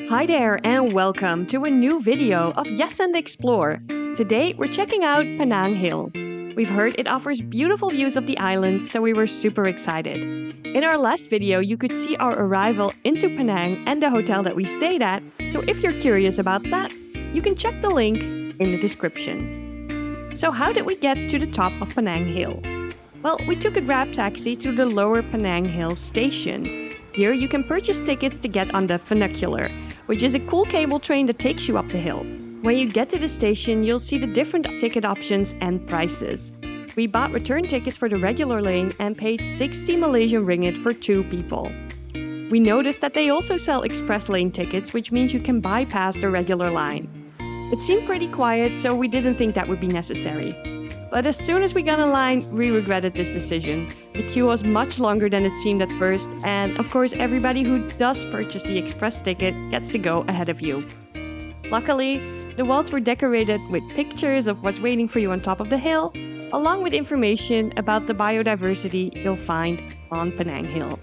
Hi there and welcome to a new video of Yes and Explore. Today we're checking out Penang Hill. We've heard it offers beautiful views of the island, so we were super excited. In our last video, you could see our arrival into Penang and the hotel that we stayed at, so if you're curious about that, you can check the link in the description. So how did we get to the top of Penang Hill? Well, we took a grab taxi to the lower Penang Hill station. Here you can purchase tickets to get on the funicular, which is a cool cable train that takes you up the hill. When you get to the station, you'll see the different ticket options and prices. We bought return tickets for the regular lane and paid 60 Malaysian ringgit for 2 people. We noticed that they also sell express lane tickets, which means you can bypass the regular line. It seemed pretty quiet, so we didn't think that would be necessary. But as soon as we got in line, we regretted this decision. The queue was much longer than it seemed at first, and of course everybody who does purchase the express ticket gets to go ahead of you. Luckily, the walls were decorated with pictures of what's waiting for you on top of the hill, along with information about the biodiversity you'll find on Penang Hill.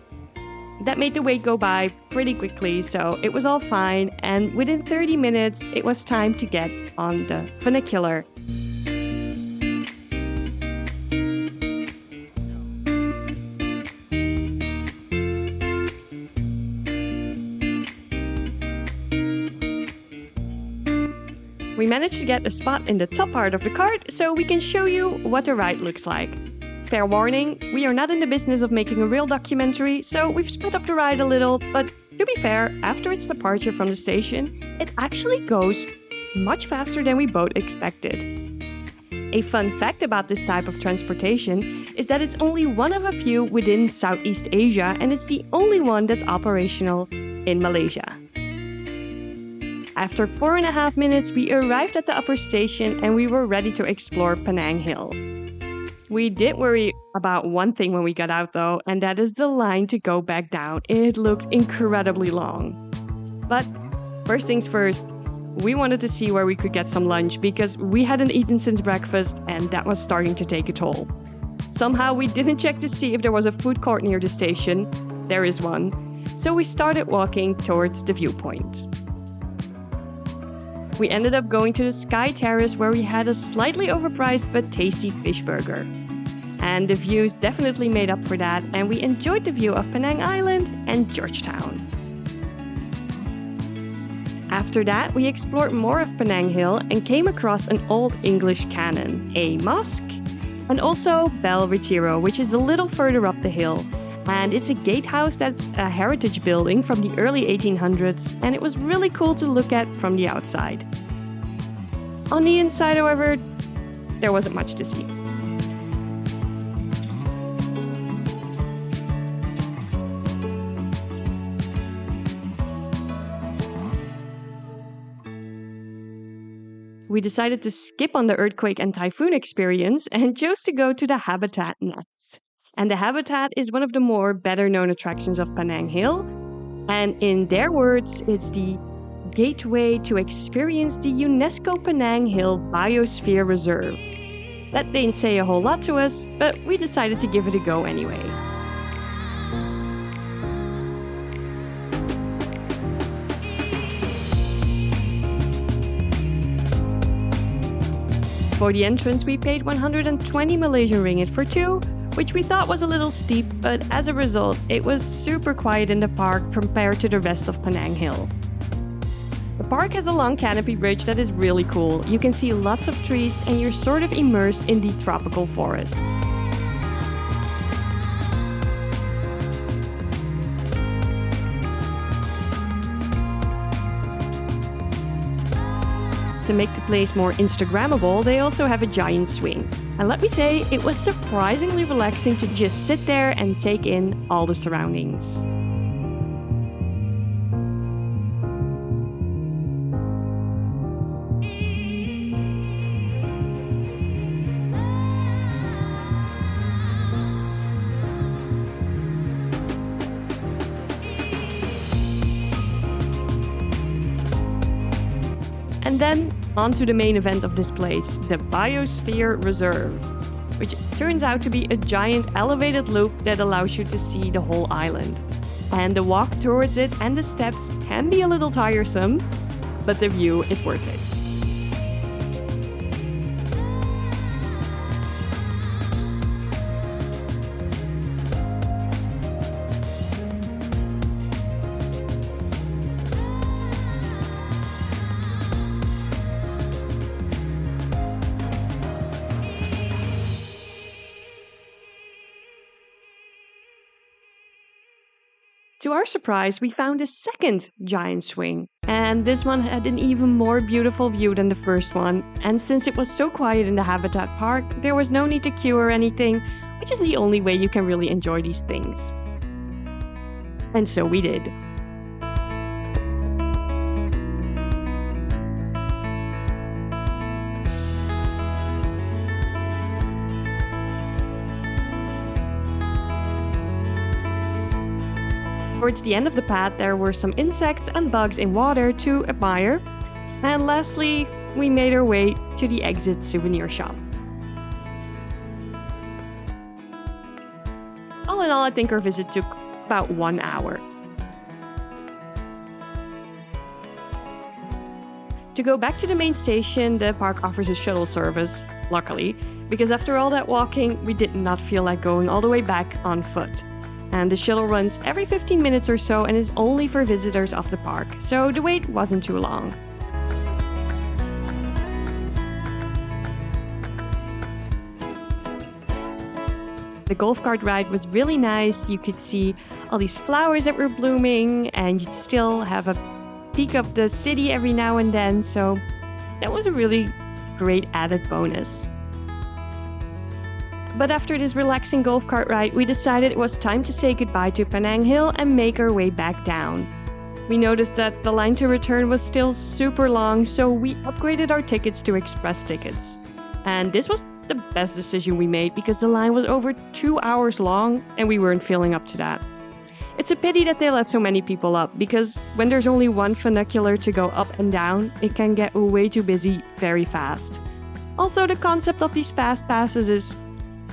That made the wait go by pretty quickly, so it was all fine, and within 30 minutes, it was time to get on the funicular. We managed to get a spot in the top part of the cart so we can show you what the ride looks like. Fair warning, we are not in the business of making a real documentary, so we've sped up the ride a little, but to be fair, after its departure from the station, it actually goes much faster than we both expected. A fun fact about this type of transportation is that it's only one of a few within Southeast Asia, and it's the only one that's operational in Malaysia. After 4.5 minutes, we arrived at the upper station and we were ready to explore Penang Hill. We did worry about one thing when we got out though, and that is the line to go back down. It looked incredibly long. But first things first, we wanted to see where we could get some lunch because we hadn't eaten since breakfast and that was starting to take a toll. Somehow we didn't check to see if there was a food court near the station. There is one. So we started walking towards the viewpoint. We ended up going to the Sky Terrace where we had a slightly overpriced but tasty fish burger. And the views definitely made up for that, and we enjoyed the view of Penang Island and Georgetown. After that, we explored more of Penang Hill and came across an old English cannon, a mosque, and also Bel Retiro, which is a little further up the hill. And it's a gatehouse that's a heritage building from the early 1800s, and it was really cool to look at from the outside. On the inside, however, there wasn't much to see. We decided to skip on the earthquake and typhoon experience and chose to go to the Habitat next. And the Habitat is one of the more better-known attractions of Penang Hill. And in their words, it's the gateway to experience the Unesco Penang Hill Biosphere Reserve. That didn't say a whole lot to us, but we decided to give it a go anyway. For the entrance, we paid 120 Malaysian ringgit for 2, which we thought was a little steep, but as a result, it was super quiet in the park compared to the rest of Penang Hill. The park has a long canopy bridge that is really cool. You can see lots of trees and you're sort of immersed in the tropical forest. To make the place more Instagrammable, they also have a giant swing. And let me say, it was surprisingly relaxing to just sit there and take in all the surroundings. And then, on to the main event of this place, the Biosphere Reserve, which turns out to be a giant elevated loop that allows you to see the whole island. And the walk towards it and the steps can be a little tiresome, but the view is worth it. To our surprise, we found a second giant swing, and this one had an even more beautiful view than the first one. And since it was so quiet in the Habitat Park, there was no need to queue or anything, which is the only way you can really enjoy these things. And so we did. Towards the end of the path, there were some insects and bugs in water to admire. And lastly, we made our way to the exit souvenir shop. All in all, I think our visit took about 1 hour. To go back to the main station, the park offers a shuttle service, luckily, because after all that walking, we did not feel like going all the way back on foot. And the shuttle runs every 15 minutes or so and is only for visitors of the park, so the wait wasn't too long. The golf cart ride was really nice. You could see all these flowers that were blooming, and you'd still have a peek of the city every now and then, so that was a really great added bonus. But after this relaxing golf cart ride, we decided it was time to say goodbye to Penang Hill and make our way back down. We noticed that the line to return was still super long, so we upgraded our tickets to express tickets. And this was the best decision we made because the line was over 2 hours long and we weren't feeling up to that. It's a pity that they let so many people up because when there's only one funicular to go up and down, it can get way too busy very fast. Also, the concept of these fast passes is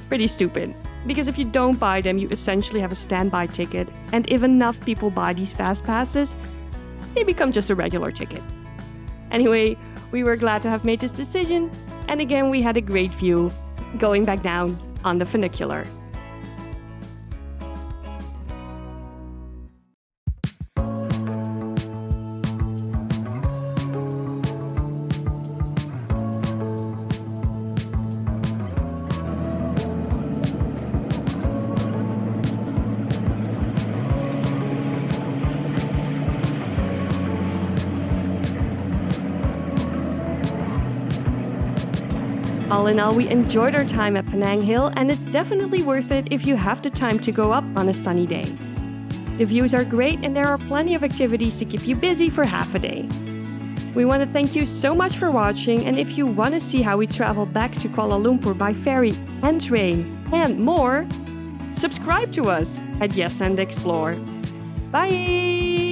pretty stupid, because if you don't buy them, you essentially have a standby ticket, and if enough people buy these fast passes, they become just a regular ticket. Anyway, we were glad to have made this decision, and again we had a great view going back down on the funicular. All in all, we enjoyed our time at Penang Hill, and it's definitely worth it if you have the time to go up on a sunny day. The views are great and there are plenty of activities to keep you busy for half a day. We want to thank you so much for watching, and if you want to see how we travel back to Kuala Lumpur by ferry and train and more, subscribe to us at Yes and Explore. Bye!